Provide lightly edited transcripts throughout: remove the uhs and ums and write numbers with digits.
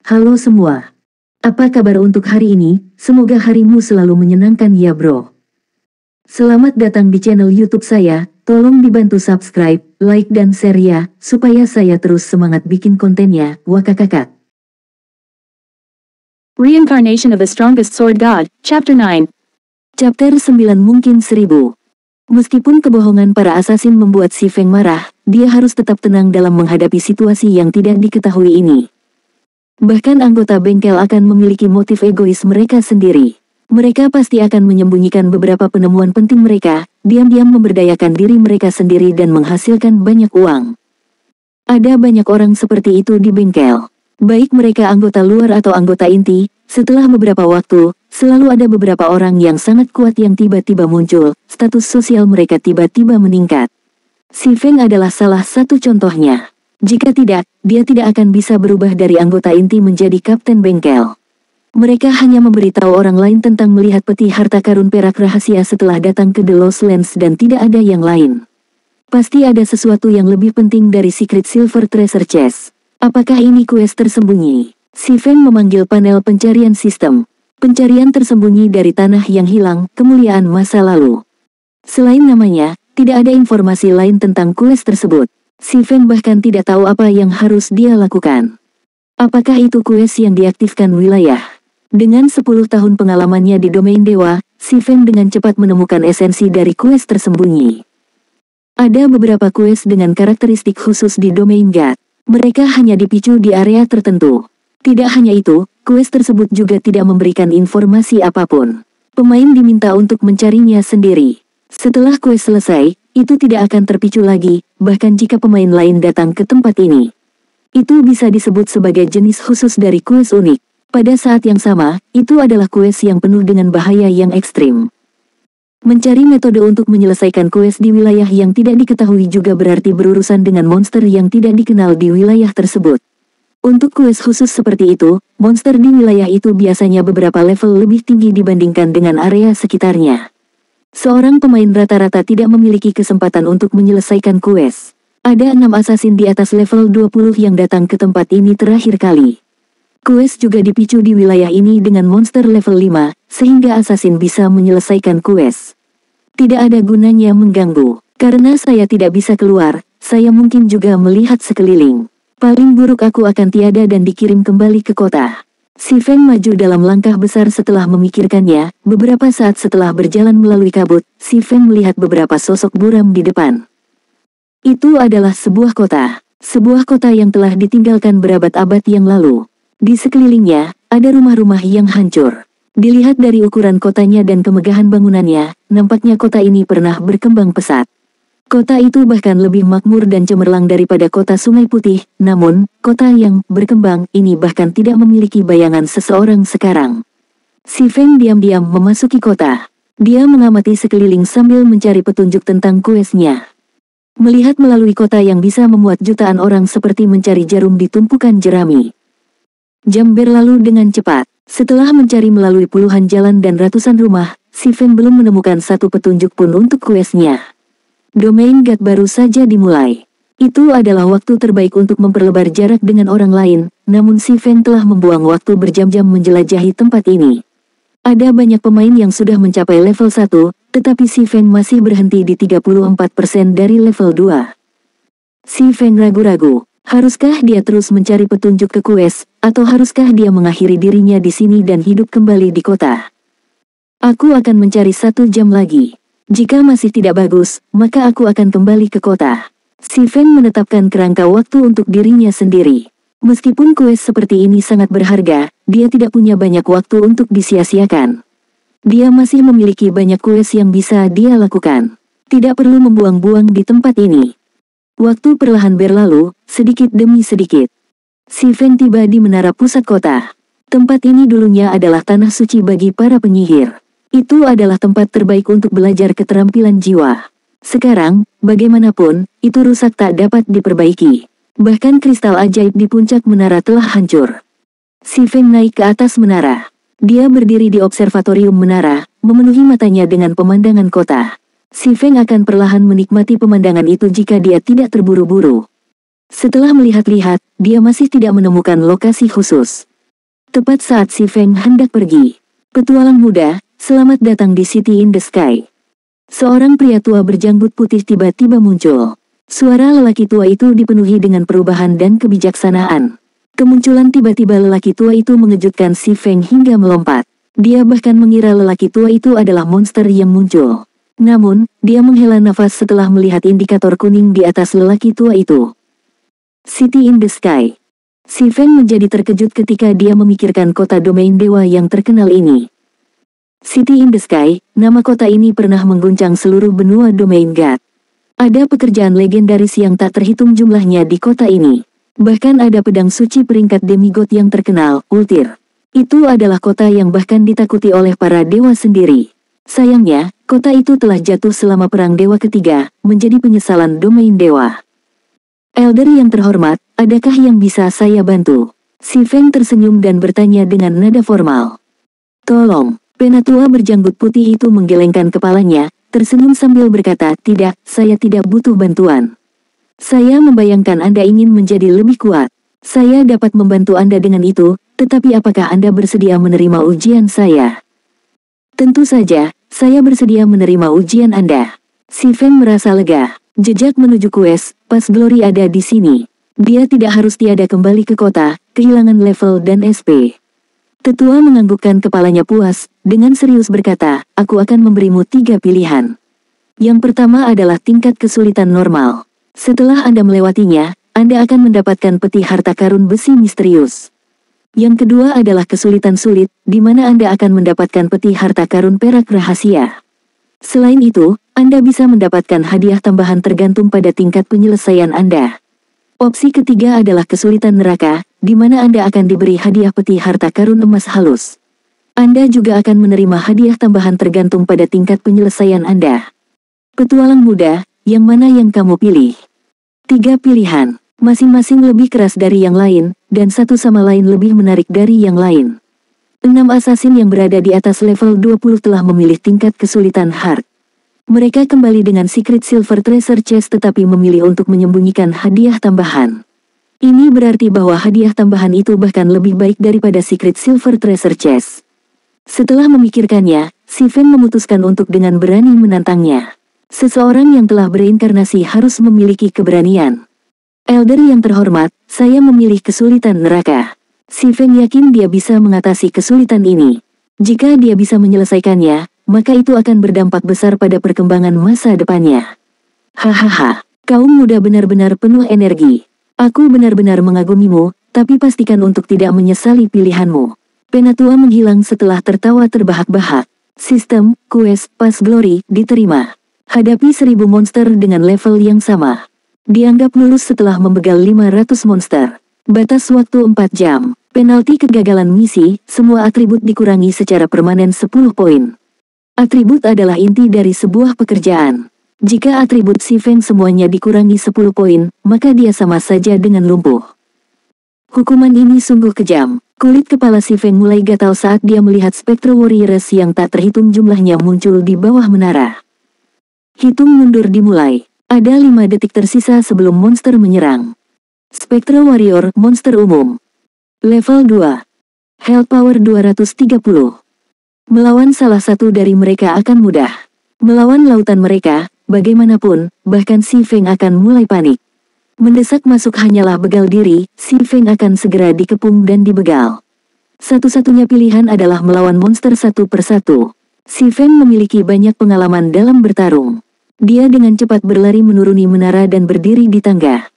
Halo semua. Apa kabar untuk hari ini? Semoga harimu selalu menyenangkan ya bro. Selamat datang di channel YouTube saya. Tolong dibantu subscribe, like dan share ya, supaya saya terus semangat bikin kontennya. Wakakakak. Reincarnation of the Strongest Sword God, Chapter 9. Chapter 9 mungkin 1000. Meskipun kebohongan para asasin membuat si Feng marah, dia harus tetap tenang dalam menghadapi situasi yang tidak diketahui ini. Bahkan anggota bengkel akan memiliki motif egois mereka sendiri. Mereka pasti akan menyembunyikan beberapa penemuan penting mereka, diam-diam memberdayakan diri mereka sendiri dan menghasilkan banyak uang. Ada banyak orang seperti itu di bengkel. Baik mereka anggota luar atau anggota inti, setelah beberapa waktu, selalu ada beberapa orang yang sangat kuat yang tiba-tiba muncul, status sosial mereka tiba-tiba meningkat. Si Feng adalah salah satu contohnya. Jika tidak, dia tidak akan bisa berubah dari anggota inti menjadi kapten bengkel. Mereka hanya memberitahu orang lain tentang melihat peti harta karun perak rahasia setelah datang ke The Lost Lands dan tidak ada yang lain. Pasti ada sesuatu yang lebih penting dari Secret Silver Treasure Chest. Apakah ini quest tersembunyi? Si Feng memanggil panel pencarian sistem. Pencarian tersembunyi dari tanah yang hilang, kemuliaan masa lalu. Selain namanya, tidak ada informasi lain tentang quest tersebut. Si Feng bahkan tidak tahu apa yang harus dia lakukan. Apakah itu quest yang diaktifkan wilayah? Dengan 10 tahun pengalamannya di domain dewa, si Feng dengan cepat menemukan esensi dari quest tersembunyi. Ada beberapa quest dengan karakteristik khusus di domain God. Mereka hanya dipicu di area tertentu. Tidak hanya itu, quest tersebut juga tidak memberikan informasi apapun. Pemain diminta untuk mencarinya sendiri. Setelah quest selesai, itu tidak akan terpicu lagi, bahkan jika pemain lain datang ke tempat ini. Itu bisa disebut sebagai jenis khusus dari quest unik. Pada saat yang sama, itu adalah quest yang penuh dengan bahaya yang ekstrim. Mencari metode untuk menyelesaikan quest di wilayah yang tidak diketahui juga berarti berurusan dengan monster yang tidak dikenal di wilayah tersebut. Untuk quest khusus seperti itu, monster di wilayah itu biasanya beberapa level lebih tinggi dibandingkan dengan area sekitarnya. Seorang pemain rata-rata tidak memiliki kesempatan untuk menyelesaikan quest. Ada 6 asasin di atas level 20 yang datang ke tempat ini terakhir kali. Quest juga dipicu di wilayah ini dengan monster level 5, sehingga asasin bisa menyelesaikan quest. Tidak ada gunanya mengganggu. Karena saya tidak bisa keluar, saya mungkin juga melihat sekeliling. Paling buruk aku akan tiada dan dikirim kembali ke kota. Si Feng maju dalam langkah besar setelah memikirkannya. Beberapa saat setelah berjalan melalui kabut, si Feng melihat beberapa sosok buram di depan. Itu adalah sebuah kota. Sebuah kota yang telah ditinggalkan berabad-abad yang lalu. Di sekelilingnya, ada rumah-rumah yang hancur. Dilihat dari ukuran kotanya dan kemegahan bangunannya, nampaknya kota ini pernah berkembang pesat. Kota itu bahkan lebih makmur dan cemerlang daripada kota Sungai Putih, namun, kota yang berkembang ini bahkan tidak memiliki bayangan seseorang sekarang. Si Feng diam-diam memasuki kota. Dia mengamati sekeliling sambil mencari petunjuk tentang questnya. Melihat melalui kota yang bisa memuat jutaan orang seperti mencari jarum di tumpukan jerami. Jam berlalu dengan cepat. Setelah mencari melalui puluhan jalan dan ratusan rumah, si Feng belum menemukan satu petunjuk pun untuk questnya. Domain God baru saja dimulai. Itu adalah waktu terbaik untuk memperlebar jarak dengan orang lain, namun si Feng telah membuang waktu berjam-jam menjelajahi tempat ini. Ada banyak pemain yang sudah mencapai level 1, tetapi si Feng masih berhenti di 34% dari level 2. Si Feng ragu-ragu, haruskah dia terus mencari petunjuk ke quest, atau haruskah dia mengakhiri dirinya di sini dan hidup kembali di kota? Aku akan mencari 1 jam lagi. Jika masih tidak bagus, maka aku akan kembali ke kota. Si Feng menetapkan kerangka waktu untuk dirinya sendiri. Meskipun quest seperti ini sangat berharga, dia tidak punya banyak waktu untuk disia-siakan. Dia masih memiliki banyak quest yang bisa dia lakukan. Tidak perlu membuang-buang di tempat ini. Waktu perlahan berlalu, sedikit demi sedikit. Si Feng tiba di menara pusat kota. Tempat ini dulunya adalah tanah suci bagi para penyihir. Itu adalah tempat terbaik untuk belajar keterampilan jiwa. Sekarang, bagaimanapun, itu rusak tak dapat diperbaiki. Bahkan kristal ajaib di puncak menara telah hancur. Si Feng naik ke atas menara. Dia berdiri di observatorium menara, memenuhi matanya dengan pemandangan kota. Si Feng akan perlahan menikmati pemandangan itu jika dia tidak terburu-buru. Setelah melihat-lihat, dia masih tidak menemukan lokasi khusus. Tepat saat si Feng hendak pergi. Petualang muda, selamat datang di City in the Sky. Seorang pria tua berjanggut putih tiba-tiba muncul. Suara lelaki tua itu dipenuhi dengan perubahan dan kebijaksanaan. Kemunculan tiba-tiba lelaki tua itu mengejutkan si Feng hingga melompat. Dia bahkan mengira lelaki tua itu adalah monster yang muncul. Namun, dia menghela nafas setelah melihat indikator kuning di atas lelaki tua itu. City in the Sky. Si Feng menjadi terkejut ketika dia memikirkan kota domain dewa yang terkenal ini. City in the Sky, nama kota ini pernah mengguncang seluruh benua domain God. Ada pekerjaan legendaris yang tak terhitung jumlahnya di kota ini. Bahkan ada pedang suci peringkat demigod yang terkenal, Ultir. Itu adalah kota yang bahkan ditakuti oleh para dewa sendiri. Sayangnya, kota itu telah jatuh selama Perang Dewa Ketiga, menjadi penyesalan domain dewa. Elder yang terhormat, adakah yang bisa saya bantu? Si Feng tersenyum dan bertanya dengan nada formal. Tolong, penatua berjanggut putih itu menggelengkan kepalanya, tersenyum sambil berkata, tidak, saya tidak butuh bantuan. Saya membayangkan Anda ingin menjadi lebih kuat. Saya dapat membantu Anda dengan itu, tetapi apakah Anda bersedia menerima ujian saya? Tentu saja, saya bersedia menerima ujian Anda. Si Feng merasa lega. Jejak menuju quest, pas Glory ada di sini. Dia tidak harus tiada kembali ke kota, kehilangan level dan SP. Tetua menganggukkan kepalanya puas, dengan serius berkata, aku akan memberimu 3 pilihan. Yang pertama adalah tingkat kesulitan normal. Setelah Anda melewatinya, Anda akan mendapatkan peti harta karun besi misterius. Yang kedua adalah kesulitan sulit, di mana Anda akan mendapatkan peti harta karun perak rahasia. Selain itu, Anda bisa mendapatkan hadiah tambahan tergantung pada tingkat penyelesaian Anda. Opsi ketiga adalah kesulitan neraka, di mana Anda akan diberi hadiah peti harta karun emas halus. Anda juga akan menerima hadiah tambahan tergantung pada tingkat penyelesaian Anda. Petualang muda, yang mana yang kamu pilih? 3 pilihan, masing-masing lebih keras dari yang lain, dan satu sama lain lebih menarik dari yang lain. 6 asasin yang berada di atas level 20 telah memilih tingkat kesulitan hard. Mereka kembali dengan Secret Silver Treasure Chest tetapi memilih untuk menyembunyikan hadiah tambahan. Ini berarti bahwa hadiah tambahan itu bahkan lebih baik daripada Secret Silver Treasure Chest. Setelah memikirkannya, si Feng memutuskan untuk dengan berani menantangnya. Seseorang yang telah bereinkarnasi harus memiliki keberanian. Elder yang terhormat, saya memilih kesulitan neraka. Si Feng yakin dia bisa mengatasi kesulitan ini. Jika dia bisa menyelesaikannya, maka itu akan berdampak besar pada perkembangan masa depannya. Hahaha, kaum muda benar-benar penuh energi. Aku benar-benar mengagumimu, tapi pastikan untuk tidak menyesali pilihanmu. Penatua menghilang setelah tertawa terbahak-bahak. Sistem, quest, pas Glory, diterima. Hadapi 1000 monster dengan level yang sama. Dianggap lulus setelah membegal 500 monster. Batas waktu 4 jam. Penalti kegagalan misi, semua atribut dikurangi secara permanen 10 poin. Atribut adalah inti dari sebuah pekerjaan. Jika atribut si Feng semuanya dikurangi 10 poin, maka dia sama saja dengan lumpuh. Hukuman ini sungguh kejam. Kulit kepala si Feng mulai gatal saat dia melihat Spectre Warriors yang tak terhitung jumlahnya muncul di bawah menara. Hitung mundur dimulai. Ada 5 detik tersisa sebelum monster menyerang. Spectre Warrior, monster umum. Level 2. Health Power 230. Melawan salah satu dari mereka akan mudah. Melawan lautan mereka, bagaimanapun, bahkan si Feng akan mulai panik. Mendesak masuk hanyalah begal diri, si Feng akan segera dikepung dan dibegal. Satu-satunya pilihan adalah melawan monster satu persatu. Si Feng memiliki banyak pengalaman dalam bertarung. Dia dengan cepat berlari menuruni menara dan berdiri di tangga.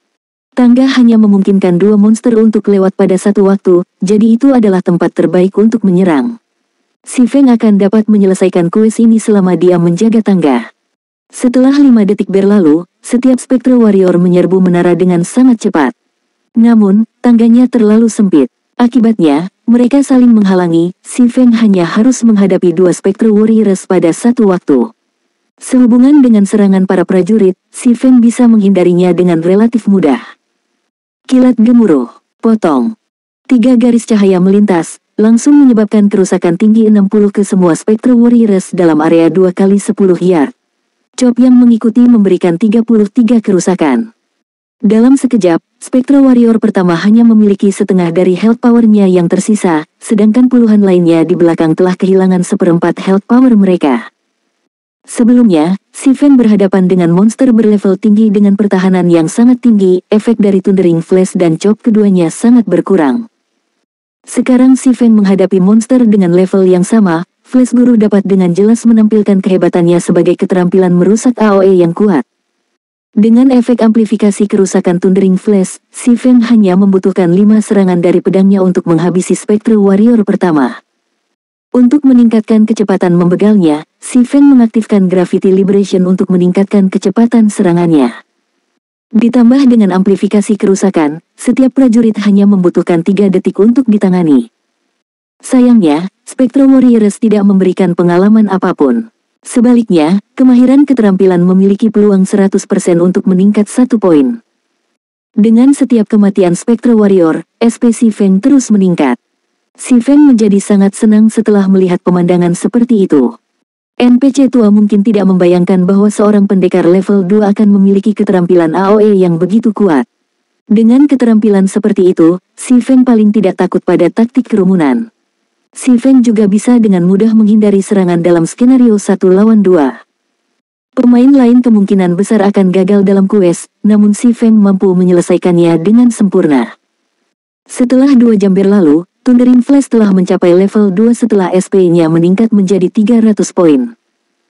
Tangga hanya memungkinkan 2 monster untuk lewat pada satu waktu, jadi itu adalah tempat terbaik untuk menyerang. Si Feng akan dapat menyelesaikan kuis ini selama dia menjaga tangga. Setelah 5 detik berlalu, setiap Spectre Warrior menyerbu menara dengan sangat cepat. Namun, tangganya terlalu sempit. Akibatnya, mereka saling menghalangi, si Feng hanya harus menghadapi 2 Spectre Warriors pada satu waktu. Sehubungan dengan serangan para prajurit, si Feng bisa menghindarinya dengan relatif mudah. Kilat gemuruh, potong. 3 garis cahaya melintas, langsung menyebabkan kerusakan tinggi 60 ke semua Spectre Warriors dalam area 2 kali 10 yard. Chop yang mengikuti memberikan 33 kerusakan. Dalam sekejap, Spectre Warrior pertama hanya memiliki setengah dari health power-nya yang tersisa, sedangkan puluhan lainnya di belakang telah kehilangan seperempat health power mereka. Sebelumnya, si Feng berhadapan dengan monster berlevel tinggi dengan pertahanan yang sangat tinggi, efek dari Thundering Flash dan Chop keduanya sangat berkurang. Sekarang si Feng menghadapi monster dengan level yang sama, Flash Guru dapat dengan jelas menampilkan kehebatannya sebagai keterampilan merusak AoE yang kuat. Dengan efek amplifikasi kerusakan Thundering Flash, si Feng hanya membutuhkan 5 serangan dari pedangnya untuk menghabisi Spectre Warrior pertama. Untuk meningkatkan kecepatan membegalnya, si Feng mengaktifkan Gravity Liberation untuk meningkatkan kecepatan serangannya. Ditambah dengan amplifikasi kerusakan, setiap prajurit hanya membutuhkan 3 detik untuk ditangani. Sayangnya, Spectre Warriors tidak memberikan pengalaman apapun. Sebaliknya, kemahiran keterampilan memiliki peluang 100% untuk meningkat 1 poin. Dengan setiap kematian Spectre Warrior, SP si Feng terus meningkat. Si Feng menjadi sangat senang setelah melihat pemandangan seperti itu. NPC tua mungkin tidak membayangkan bahwa seorang pendekar level 2 akan memiliki keterampilan AoE yang begitu kuat. Dengan keterampilan seperti itu, si Feng paling tidak takut pada taktik kerumunan. Si Feng juga bisa dengan mudah menghindari serangan dalam skenario 1 lawan 2. Pemain lain kemungkinan besar akan gagal dalam quest, namun si Feng mampu menyelesaikannya dengan sempurna. Setelah 2 jam berlalu, Thundering Flash telah mencapai level 2 setelah SP-nya meningkat menjadi 300 poin.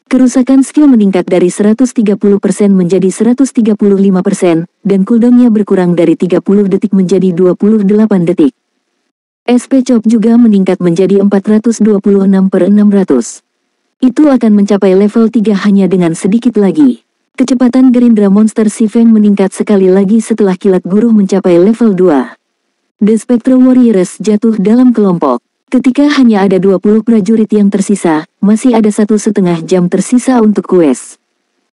Kerusakan skill meningkat dari 130% menjadi 135%, dan cooldown-nya berkurang dari 30 detik menjadi 28 detik. SP Chop juga meningkat menjadi 426/600. Itu akan mencapai level 3 hanya dengan sedikit lagi. Kecepatan gerindra monster si Feng meningkat sekali lagi setelah kilat guru mencapai level 2. The Spectre Warriors jatuh dalam kelompok. Ketika hanya ada 20 prajurit yang tersisa, masih ada 1,5 jam tersisa untuk quest.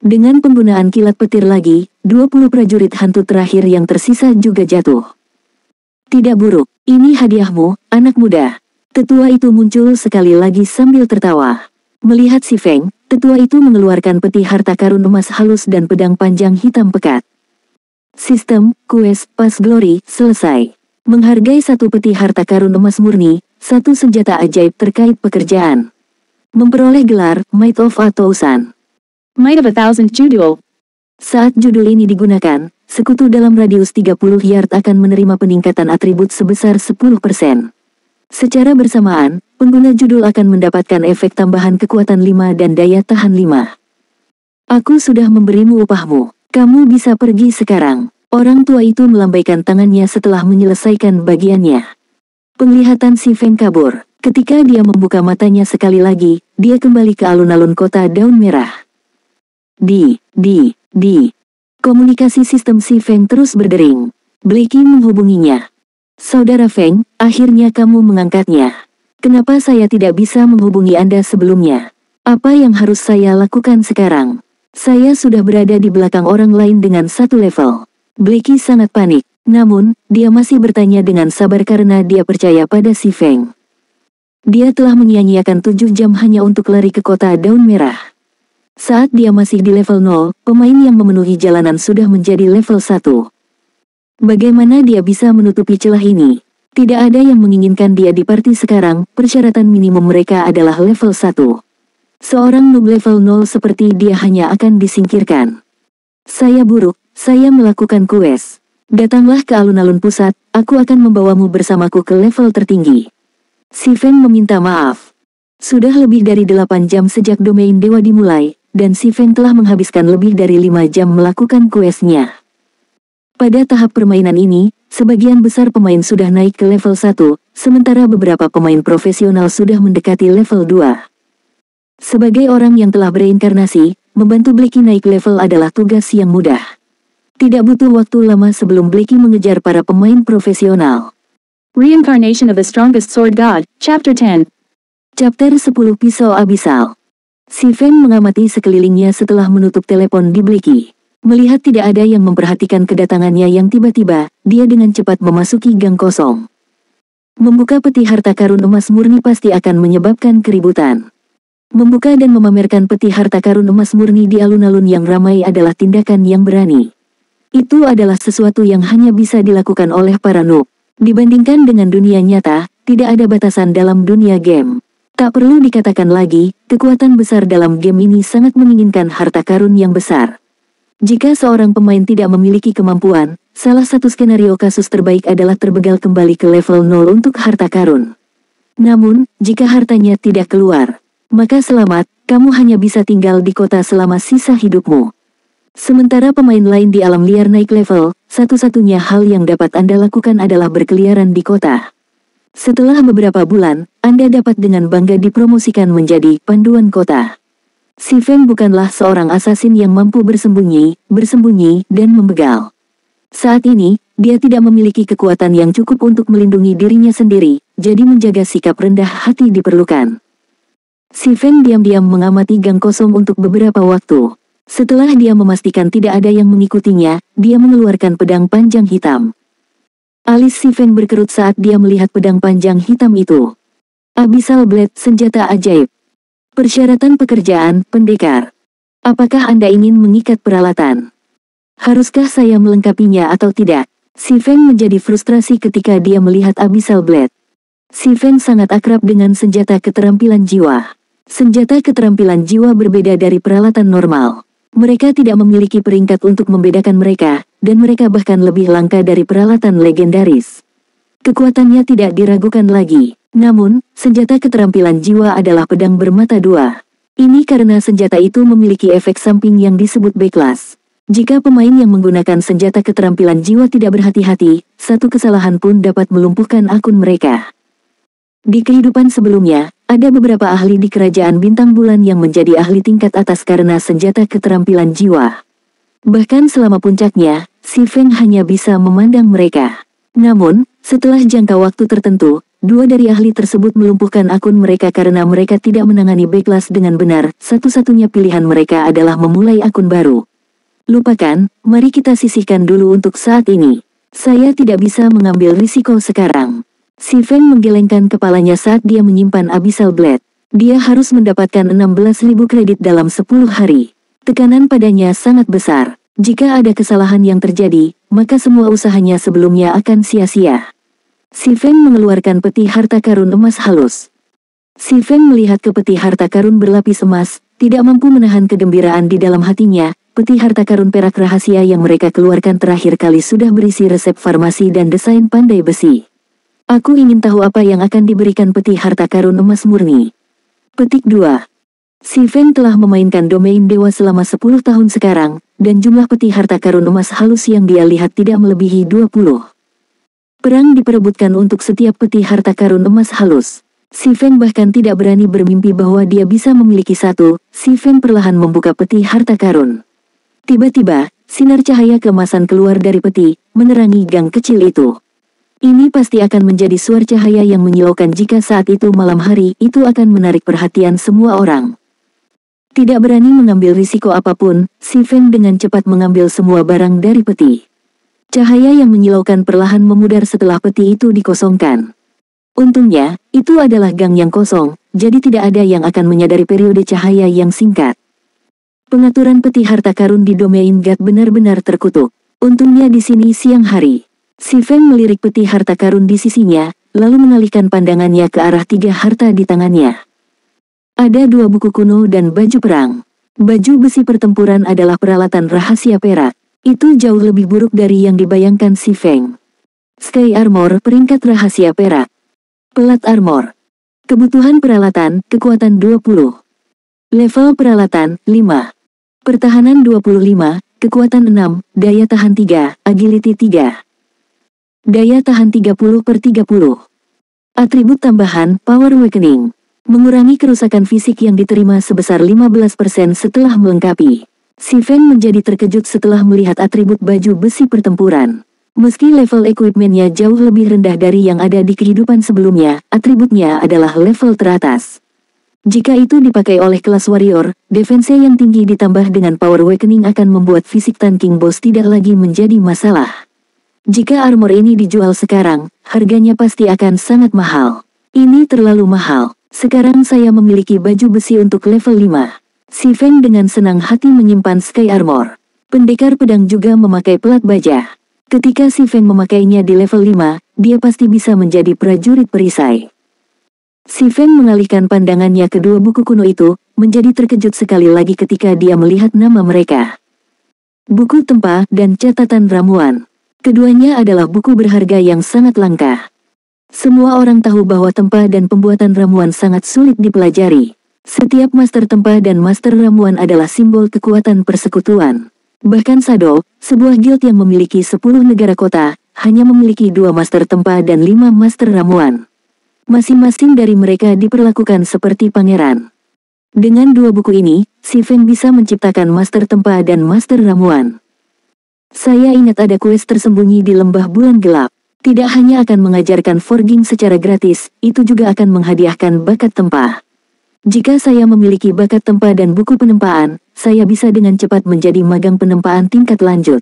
Dengan penggunaan kilat petir lagi, 20 prajurit hantu terakhir yang tersisa juga jatuh. Tidak buruk, ini hadiahmu, anak muda. Tetua itu muncul sekali lagi sambil tertawa. Melihat si Feng, tetua itu mengeluarkan peti harta karun emas halus dan pedang panjang hitam pekat. Sistem, quest, pas glory, selesai. Menghargai 1 peti harta karun emas murni, 1 senjata ajaib terkait pekerjaan. Memperoleh gelar, Might of a Thousand. Might of a Thousand Judul. Saat judul ini digunakan, sekutu dalam radius 30 yard akan menerima peningkatan atribut sebesar 10%. Secara bersamaan, pengguna judul akan mendapatkan efek tambahan kekuatan 5 dan daya tahan 5. Aku sudah memberimu upahmu. Kamu bisa pergi sekarang. Orang tua itu melambaikan tangannya setelah menyelesaikan bagiannya. Penglihatan si Feng kabur. Ketika dia membuka matanya sekali lagi, dia kembali ke alun-alun kota daun merah. Komunikasi sistem si Feng terus berdering. Blackie menghubunginya. Saudara Feng, akhirnya kamu mengangkatnya. Kenapa saya tidak bisa menghubungi Anda sebelumnya? Apa yang harus saya lakukan sekarang? Saya sudah berada di belakang orang lain dengan 1 level. Blackie sangat panik, namun, dia masih bertanya dengan sabar karena dia percaya pada si Feng. Dia telah menyia-nyiakan 7 jam hanya untuk lari ke kota daun merah. Saat dia masih di level 0, pemain yang memenuhi jalanan sudah menjadi level 1. Bagaimana dia bisa menutupi celah ini? Tidak ada yang menginginkan dia di party sekarang, persyaratan minimum mereka adalah level 1. Seorang noob level 0 seperti dia hanya akan disingkirkan. Saya buruk, saya melakukan quest. Datanglah ke alun-alun pusat, aku akan membawamu bersamaku ke level tertinggi. Si Feng meminta maaf. Sudah lebih dari 8 jam sejak domain dewa dimulai, dan si Feng telah menghabiskan lebih dari 5 jam melakukan questnya. Pada tahap permainan ini, sebagian besar pemain sudah naik ke level 1, sementara beberapa pemain profesional sudah mendekati level 2. Sebagai orang yang telah bereinkarnasi, membantu Blackie naik level adalah tugas yang mudah. Tidak butuh waktu lama sebelum Blackie mengejar para pemain profesional. Reincarnation of the Strongest Sword God, Chapter 10. Chapter 10 Pisau Abisal. Si Feng mengamati sekelilingnya setelah menutup telepon di Blackie. Melihat tidak ada yang memperhatikan kedatangannya yang tiba-tiba, dia dengan cepat memasuki gang kosong. Membuka peti harta karun emas murni pasti akan menyebabkan keributan. Membuka dan memamerkan peti harta karun emas murni di alun-alun yang ramai adalah tindakan yang berani. Itu adalah sesuatu yang hanya bisa dilakukan oleh para noob. Dibandingkan dengan dunia nyata, tidak ada batasan dalam dunia game. Tak perlu dikatakan lagi, kekuatan besar dalam game ini sangat menginginkan harta karun yang besar. Jika seorang pemain tidak memiliki kemampuan, salah satu skenario kasus terbaik adalah terbegal kembali ke level 0 untuk harta karun. Namun, jika hartanya tidak keluar, maka selamat, kamu hanya bisa tinggal di kota selama sisa hidupmu. Sementara pemain lain di alam liar naik level, satu-satunya hal yang dapat Anda lakukan adalah berkeliaran di kota. Setelah beberapa bulan, Anda dapat dengan bangga dipromosikan menjadi panduan kota. Si Feng bukanlah seorang asasin yang mampu bersembunyi, dan membegal. Saat ini, dia tidak memiliki kekuatan yang cukup untuk melindungi dirinya sendiri, jadi menjaga sikap rendah hati diperlukan. Si Feng diam-diam mengamati gang kosong untuk beberapa waktu. Setelah dia memastikan tidak ada yang mengikutinya, dia mengeluarkan pedang panjang hitam. Alis si Feng berkerut saat dia melihat pedang panjang hitam itu. Abyssal Blade, senjata ajaib. Persyaratan pekerjaan, pendekar. Apakah Anda ingin mengikat peralatan? Haruskah saya melengkapinya atau tidak? Si Feng menjadi frustrasi ketika dia melihat Abyssal Blade. Si Feng sangat akrab dengan senjata keterampilan jiwa. Senjata keterampilan jiwa berbeda dari peralatan normal. Mereka tidak memiliki peringkat untuk membedakan mereka, dan mereka bahkan lebih langka dari peralatan legendaris. Kekuatannya tidak diragukan lagi. Namun, senjata keterampilan jiwa adalah pedang bermata dua. Ini karena senjata itu memiliki efek samping yang disebut backlash. Jika pemain yang menggunakan senjata keterampilan jiwa tidak berhati-hati, satu kesalahan pun dapat melumpuhkan akun mereka. Di kehidupan sebelumnya, ada beberapa ahli di kerajaan bintang bulan yang menjadi ahli tingkat atas karena senjata keterampilan jiwa. Bahkan selama puncaknya, si Feng hanya bisa memandang mereka. Namun, setelah jangka waktu tertentu, dua dari ahli tersebut melumpuhkan akun mereka karena mereka tidak menangani backlash dengan benar. Satu-satunya pilihan mereka adalah memulai akun baru. Lupakan, mari kita sisihkan dulu untuk saat ini. Saya tidak bisa mengambil risiko sekarang. Si Feng menggelengkan kepalanya saat dia menyimpan Abyssal Blade. Dia harus mendapatkan 16.000 kredit dalam 10 hari. Tekanan padanya sangat besar. Jika ada kesalahan yang terjadi, maka semua usahanya sebelumnya akan sia-sia. Si Feng mengeluarkan peti harta karun emas halus. Si Feng melihat ke peti harta karun berlapis emas, tidak mampu menahan kegembiraan di dalam hatinya. Peti harta karun perak rahasia yang mereka keluarkan terakhir kali sudah berisi resep farmasi dan desain pandai besi. Aku ingin tahu apa yang akan diberikan peti harta karun emas murni. Petik 2. Si Feng telah memainkan domain dewa selama 10 tahun sekarang, dan jumlah peti harta karun emas halus yang dia lihat tidak melebihi 20. Perang diperebutkan untuk setiap peti harta karun emas halus. Si Feng bahkan tidak berani bermimpi bahwa dia bisa memiliki satu. Si Feng perlahan membuka peti harta karun. Tiba-tiba, sinar cahaya keemasan keluar dari peti, menerangi gang kecil itu. Ini pasti akan menjadi suar cahaya yang menyilaukan jika saat itu malam hari itu akan menarik perhatian semua orang. Tidak berani mengambil risiko apapun, si Feng dengan cepat mengambil semua barang dari peti. Cahaya yang menyilaukan perlahan memudar setelah peti itu dikosongkan. Untungnya, itu adalah gang yang kosong, jadi tidak ada yang akan menyadari periode cahaya yang singkat. Pengaturan peti harta karun di domain God benar-benar terkutuk. Untungnya di sini siang hari. Si Feng melirik peti harta karun di sisinya, lalu mengalihkan pandangannya ke arah 3 harta di tangannya. Ada 2 buku kuno dan baju perang. Baju besi pertempuran adalah peralatan rahasia perak. Itu jauh lebih buruk dari yang dibayangkan si Feng. Sky Armor peringkat rahasia perak. Pelat Armor. Kebutuhan peralatan, kekuatan 20. Level peralatan, 5. Pertahanan 25, kekuatan 6, daya tahan 3, agility 3. Daya tahan 30/30. Atribut tambahan, Power Awakening. Mengurangi kerusakan fisik yang diterima sebesar 15% setelah melengkapi. Si Feng menjadi terkejut setelah melihat atribut baju besi pertempuran. Meski level equipmentnya jauh lebih rendah dari yang ada di kehidupan sebelumnya, atributnya adalah level teratas. Jika itu dipakai oleh kelas warrior, defense yang tinggi ditambah dengan Power Awakening akan membuat fisik tanking boss tidak lagi menjadi masalah. Jika armor ini dijual sekarang, harganya pasti akan sangat mahal. Ini terlalu mahal. Sekarang saya memiliki baju besi untuk level 5. Si Feng dengan senang hati menyimpan Sky Armor. Pendekar pedang juga memakai pelat baja. Ketika Si Feng memakainya di level 5, dia pasti bisa menjadi prajurit perisai. Si Feng mengalihkan pandangannya ke dua buku kuno itu, menjadi terkejut sekali lagi ketika dia melihat nama mereka. Buku Tempa dan Catatan Ramuan. Keduanya adalah buku berharga yang sangat langka. Semua orang tahu bahwa tempa dan pembuatan ramuan sangat sulit dipelajari. Setiap master tempa dan master ramuan adalah simbol kekuatan persekutuan. Bahkan Sado, sebuah guild yang memiliki 10 negara kota, hanya memiliki 2 master tempa dan 5 master ramuan. Masing-masing dari mereka diperlakukan seperti pangeran. Dengan dua buku ini, Si Feng bisa menciptakan master tempa dan master ramuan. Saya ingat ada quest tersembunyi di lembah bulan gelap. Tidak hanya akan mengajarkan forging secara gratis, itu juga akan menghadiahkan bakat tempa. Jika saya memiliki bakat tempa dan buku penempaan, saya bisa dengan cepat menjadi magang penempaan tingkat lanjut.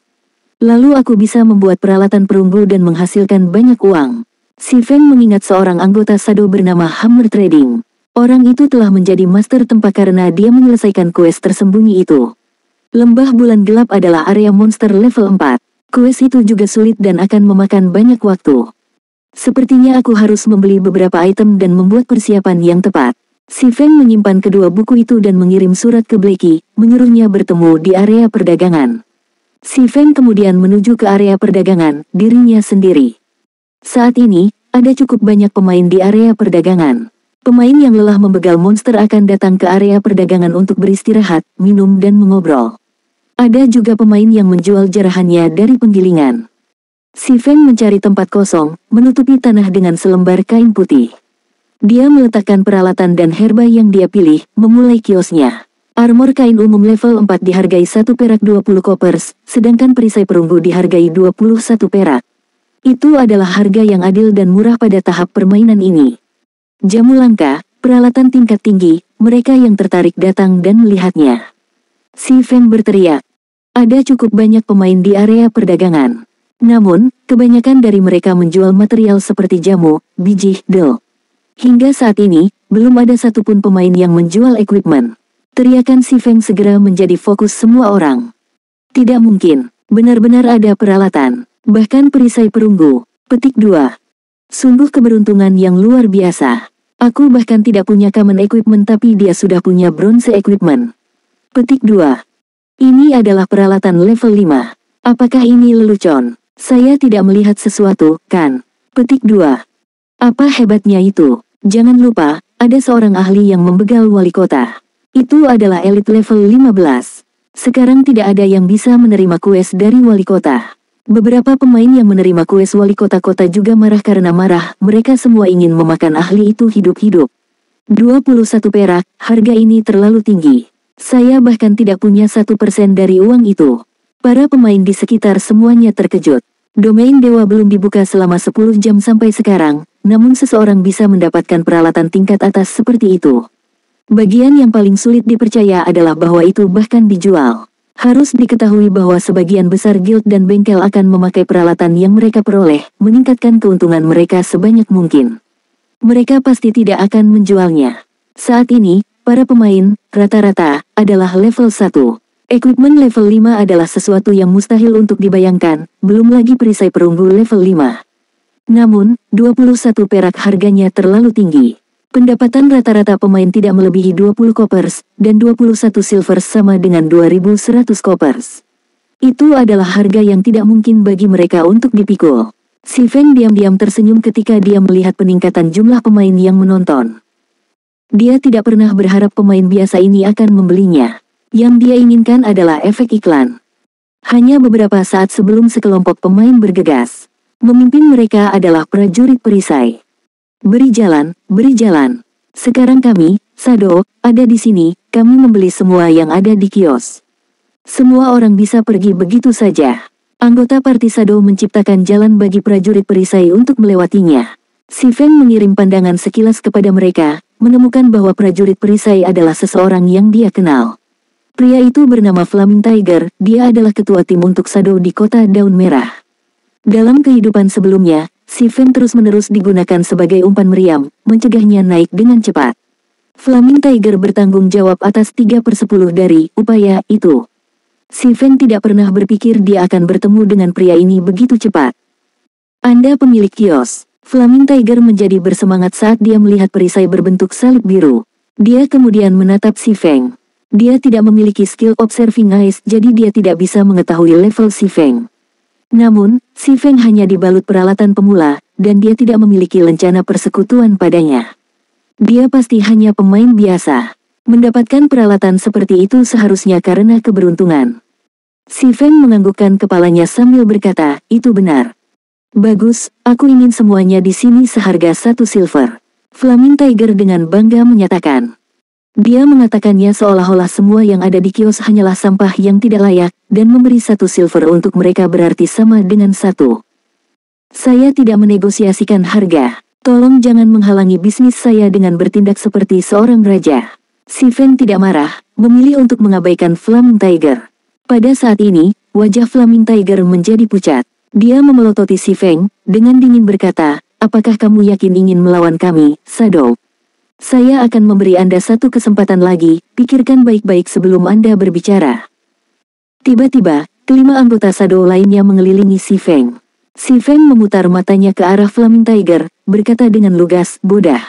Lalu aku bisa membuat peralatan perunggu dan menghasilkan banyak uang. Si Feng mengingat seorang anggota Sado bernama Hammer Trading. Orang itu telah menjadi master tempa karena dia menyelesaikan quest tersembunyi itu. Lembah bulan gelap adalah area monster level 4. Quest itu juga sulit dan akan memakan banyak waktu. Sepertinya aku harus membeli beberapa item dan membuat persiapan yang tepat. Si Feng menyimpan kedua buku itu dan mengirim surat ke Blackie, menyuruhnya bertemu di area perdagangan. Si Feng kemudian menuju ke area perdagangan, dirinya sendiri. Saat ini, ada cukup banyak pemain di area perdagangan. Pemain yang lelah membegal monster akan datang ke area perdagangan untuk beristirahat, minum dan mengobrol. Ada juga pemain yang menjual jarahannya dari penggilingan. Si Feng mencari tempat kosong, menutupi tanah dengan selembar kain putih. Dia meletakkan peralatan dan herba yang dia pilih, memulai kiosnya. Armor kain umum level 4 dihargai 1 perak 20 kopers, sedangkan perisai perunggu dihargai 21 perak. Itu adalah harga yang adil dan murah pada tahap permainan ini. Jamu langka, peralatan tingkat tinggi, mereka yang tertarik datang dan melihatnya. Si Feng berteriak. Ada cukup banyak pemain di area perdagangan. Namun, kebanyakan dari mereka menjual material seperti jamu, biji, del. Hingga saat ini, belum ada satupun pemain yang menjual equipment. Teriakan Si Feng segera menjadi fokus semua orang. Tidak mungkin, benar-benar ada peralatan, bahkan perisai perunggu. Petik 2. Sungguh keberuntungan yang luar biasa. Aku bahkan tidak punya common equipment tapi dia sudah punya bronze equipment. Petik 2. Ini adalah peralatan level 5. Apakah ini lelucon? Saya tidak melihat sesuatu, kan? Petik 2. Apa hebatnya itu? Jangan lupa, ada seorang ahli yang membegal wali kota. Itu adalah elit level 15. Sekarang tidak ada yang bisa menerima quest dari wali kota. Beberapa pemain yang menerima quest wali kota-kota juga marah karena mereka semua ingin memakan ahli itu hidup-hidup. 21 perak, harga ini terlalu tinggi. Saya bahkan tidak punya 1% dari uang itu. Para pemain di sekitar semuanya terkejut. Domain dewa belum dibuka selama 10 jam sampai sekarang, namun seseorang bisa mendapatkan peralatan tingkat atas seperti itu. Bagian yang paling sulit dipercaya adalah bahwa itu bahkan dijual. Harus diketahui bahwa sebagian besar guild dan bengkel akan memakai peralatan yang mereka peroleh, meningkatkan keuntungan mereka sebanyak mungkin. Mereka pasti tidak akan menjualnya. Saat ini, para pemain, rata-rata, adalah level 1. Equipment level 5 adalah sesuatu yang mustahil untuk dibayangkan, belum lagi perisai perunggu level 5. Namun, 21 perak harganya terlalu tinggi. Pendapatan rata-rata pemain tidak melebihi 20 kopers, dan 21 silver sama dengan 2100 kopers. Itu adalah harga yang tidak mungkin bagi mereka untuk dipikul. Si Feng diam-diam tersenyum ketika dia melihat peningkatan jumlah pemain yang menonton. Dia tidak pernah berharap pemain biasa ini akan membelinya. Yang dia inginkan adalah efek iklan. Hanya beberapa saat sebelum sekelompok pemain bergegas. Memimpin mereka adalah prajurit perisai. Beri jalan, beri jalan. Sekarang kami, Sado, ada di sini, kami membeli semua yang ada di kios. Semua orang bisa pergi begitu saja. Anggota parti Sado menciptakan jalan bagi prajurit perisai untuk melewatinya. Si Feng mengirim pandangan sekilas kepada mereka, menemukan bahwa prajurit perisai adalah seseorang yang dia kenal. Pria itu bernama Flaming Tiger, dia adalah ketua tim untuk Sado di kota Daun Merah. Dalam kehidupan sebelumnya, Si Feng terus-menerus digunakan sebagai umpan meriam, mencegahnya naik dengan cepat. Flaming Tiger bertanggung jawab atas 3/10 dari upaya itu. Si Feng tidak pernah berpikir dia akan bertemu dengan pria ini begitu cepat. Anda pemilik kios. Flaming Tiger menjadi bersemangat saat dia melihat perisai berbentuk salib biru. Dia kemudian menatap si Feng. Dia tidak memiliki skill observing eyes, jadi dia tidak bisa mengetahui level si Feng. Namun, si Feng hanya dibalut peralatan pemula, dan dia tidak memiliki lencana persekutuan padanya. Dia pasti hanya pemain biasa. Mendapatkan peralatan seperti itu seharusnya karena keberuntungan. Si Feng menganggukkan kepalanya sambil berkata, itu benar. Bagus, aku ingin semuanya di sini seharga 1 silver. Flaming Tiger dengan bangga menyatakan. Dia mengatakannya seolah-olah semua yang ada di kios hanyalah sampah yang tidak layak, dan memberi 1 silver untuk mereka berarti sama dengan 1. Saya tidak menegosiasikan harga. Tolong jangan menghalangi bisnis saya dengan bertindak seperti seorang raja. Si Feng tidak marah, memilih untuk mengabaikan Flaming Tiger. Pada saat ini, wajah Flaming Tiger menjadi pucat. Dia memelototi si Feng, dengan dingin berkata, apakah kamu yakin ingin melawan kami, Shadow? Saya akan memberi Anda 1 kesempatan lagi, pikirkan baik-baik sebelum Anda berbicara. Tiba-tiba, kelima anggota Shadow lainnya mengelilingi si Feng. Si Feng memutar matanya ke arah Flaming Tiger, berkata dengan lugas, bodoh.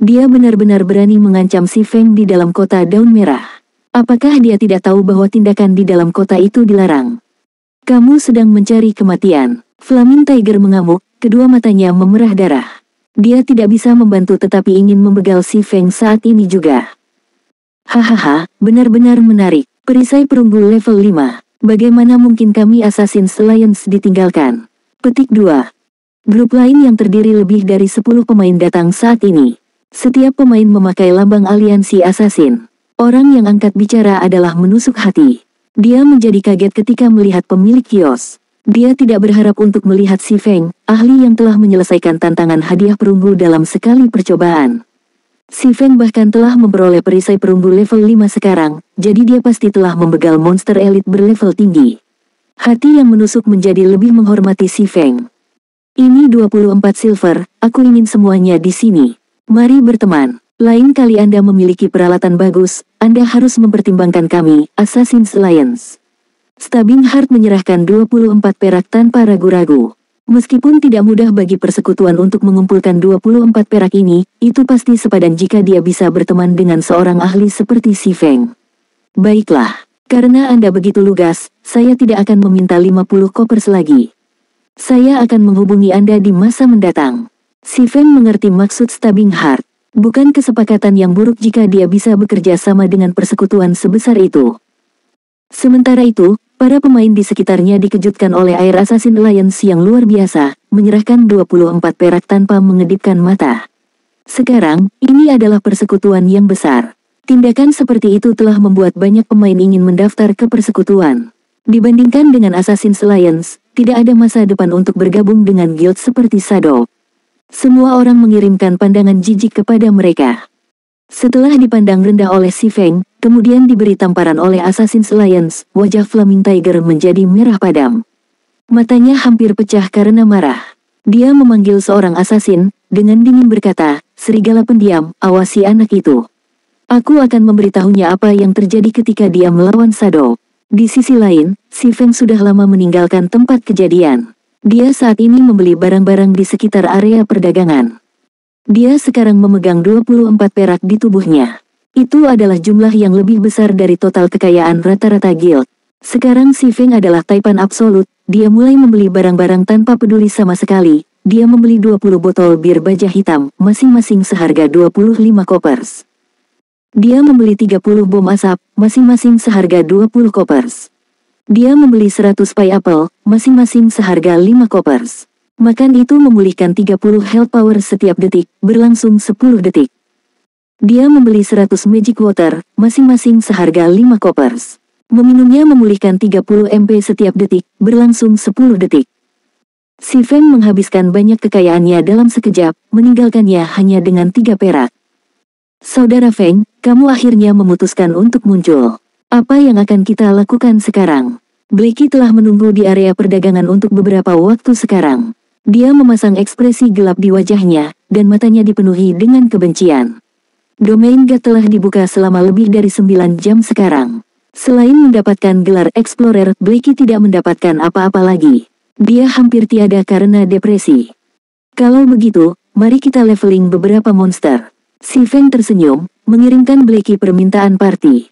Dia benar-benar berani mengancam si Feng di dalam kota daun merah. Apakah dia tidak tahu bahwa tindakan di dalam kota itu dilarang? Kamu sedang mencari kematian. Flaming Tiger mengamuk, kedua matanya memerah darah. Dia tidak bisa membantu tetapi ingin membegal si Feng saat ini juga. Hahaha, benar-benar menarik. Perisai perunggu level 5. Bagaimana mungkin kami Assassin's Alliance ditinggalkan? Petik 2. Grup lain yang terdiri lebih dari 10 pemain datang saat ini. Setiap pemain memakai lambang aliansi assassin. Orang yang angkat bicara adalah menusuk hati. Dia menjadi kaget ketika melihat pemilik kios. Dia tidak berharap untuk melihat si Feng, ahli yang telah menyelesaikan tantangan hadiah perunggu dalam sekali percobaan. Si Feng bahkan telah memperoleh perisai perunggu level 5 sekarang, jadi dia pasti telah membegal monster elit berlevel tinggi. Hati yang menusuk menjadi lebih menghormati si Feng. Ini 24 silver, aku ingin semuanya di sini. Mari berteman. Lain kali Anda memiliki peralatan bagus, Anda harus mempertimbangkan kami, Assassin's Alliance. Stabbing Heart menyerahkan 24 perak tanpa ragu-ragu. Meskipun tidak mudah bagi persekutuan untuk mengumpulkan 24 perak ini, itu pasti sepadan jika dia bisa berteman dengan seorang ahli seperti si Feng. Baiklah, karena Anda begitu lugas, saya tidak akan meminta 50 kopers lagi. Saya akan menghubungi Anda di masa mendatang. Si Feng mengerti maksud Stabbing Heart. Bukan kesepakatan yang buruk jika dia bisa bekerja sama dengan persekutuan sebesar itu. Sementara itu, para pemain di sekitarnya dikejutkan oleh air Assassin Alliance yang luar biasa, menyerahkan 24 perak tanpa mengedipkan mata. Sekarang, ini adalah persekutuan yang besar. Tindakan seperti itu telah membuat banyak pemain ingin mendaftar ke persekutuan. Dibandingkan dengan Assassin's Alliance, tidak ada masa depan untuk bergabung dengan guild seperti Shadow. Semua orang mengirimkan pandangan jijik kepada mereka. Setelah dipandang rendah oleh si Feng, kemudian diberi tamparan oleh Assassin's Alliance, wajah Flaming Tiger menjadi merah padam. Matanya hampir pecah karena marah. Dia memanggil seorang assassin, dengan dingin berkata, serigala pendiam, awasi anak itu. Aku akan memberitahunya apa yang terjadi ketika dia melawan Shadow. Di sisi lain, si Feng sudah lama meninggalkan tempat kejadian. Dia saat ini membeli barang-barang di sekitar area perdagangan. Dia sekarang memegang 24 perak di tubuhnya. Itu adalah jumlah yang lebih besar dari total kekayaan rata-rata guild. Sekarang si Feng adalah Taipan absolut, dia mulai membeli barang-barang tanpa peduli sama sekali. Dia membeli 20 botol bir baja hitam, masing-masing seharga 25 kopers. Dia membeli 30 bom asap, masing-masing seharga 20 kopers. Dia membeli 100 pie apple, masing-masing seharga 5 kopers. Makan itu memulihkan 30 health power setiap detik, berlangsung 10 detik. Dia membeli 100 magic water, masing-masing seharga 5 kopers. Meminumnya memulihkan 30 MP setiap detik, berlangsung 10 detik. Si Feng menghabiskan banyak kekayaannya dalam sekejap, meninggalkannya hanya dengan 3 perak. Saudara Feng, kamu akhirnya memutuskan untuk muncul. Apa yang akan kita lakukan sekarang? Blackie telah menunggu di area perdagangan untuk beberapa waktu sekarang. Dia memasang ekspresi gelap di wajahnya, dan matanya dipenuhi dengan kebencian. Domain God telah dibuka selama lebih dari 9 jam sekarang. Selain mendapatkan gelar Explorer, Blackie tidak mendapatkan apa-apa lagi. Dia hampir tiada karena depresi. Kalau begitu, mari kita leveling beberapa monster. Si Feng tersenyum, mengirimkan Blackie permintaan party.